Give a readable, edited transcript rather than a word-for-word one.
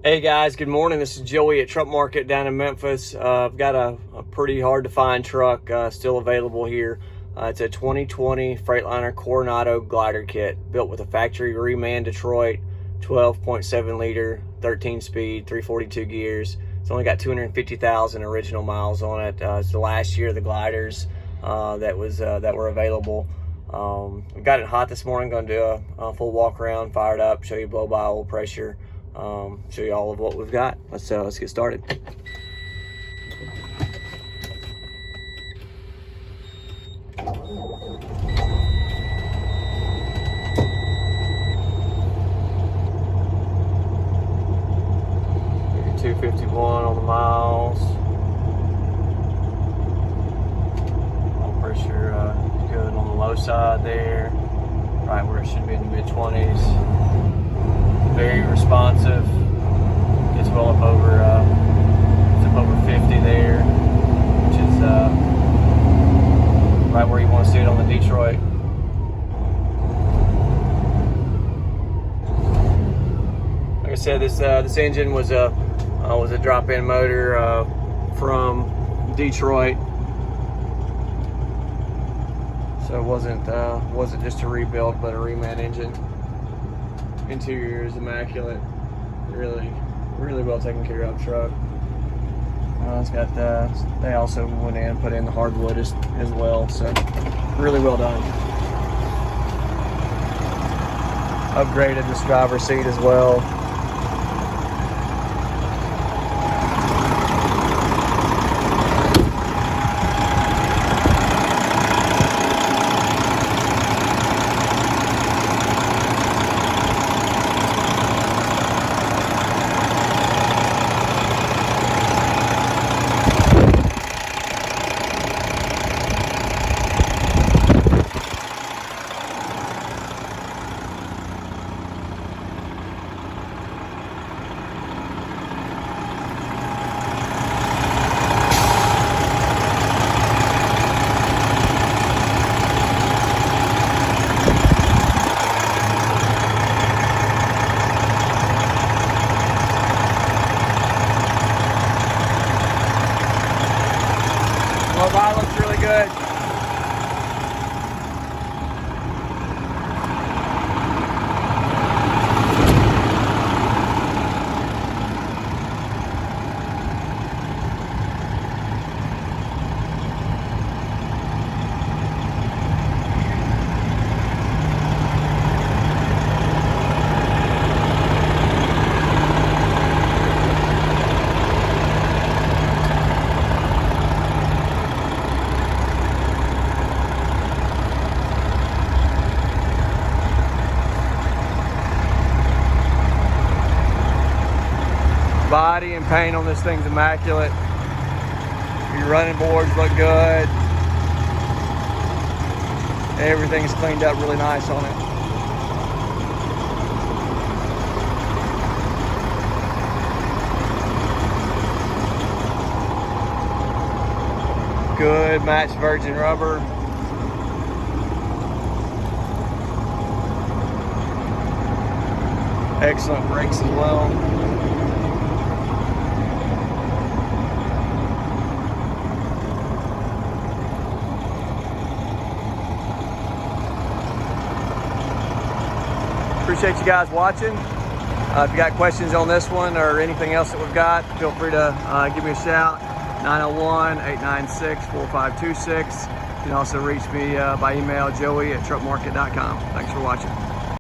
Hey guys, good morning. This is Joey at Truck Market down in Memphis. I've got a pretty hard to find truck still available here. It's a 2020 Freightliner Coronado glider kit built with a factory reman Detroit 12.7 liter, 13 speed, 342 gears. It's only got 250,000 original miles on it. It's the last year of the gliders that were available. I got it hot this morning. Going to do a full walk around, fire it up, show you blow by oil pressure. Show you all of what we've got. Let's get started. Maybe 251 on the miles. Oil pressure good on the low side there, right where it should be in the mid-20s. Very responsive. Gets well up over 50 there, which is right where you want to see it on the Detroit. Like I said, this engine was a drop-in motor from Detroit, so it wasn't just a rebuild, but a reman engine. Interior is immaculate. Really well taken care of truck. It's got they also went in and put in the hardwood as well, so really well done. Upgraded this driver's seat as well. That looks really good. Body and paint on this thing's immaculate. Your running boards look good. Everything's cleaned up really nice on it. Good matched virgin rubber. Excellent brakes as well. Appreciate you guys watching. If you got questions on this one or anything else that we've got, feel free to give me a shout. 901-896-4526. You can also reach me by email, joey@truckmarket.com. Thanks for watching.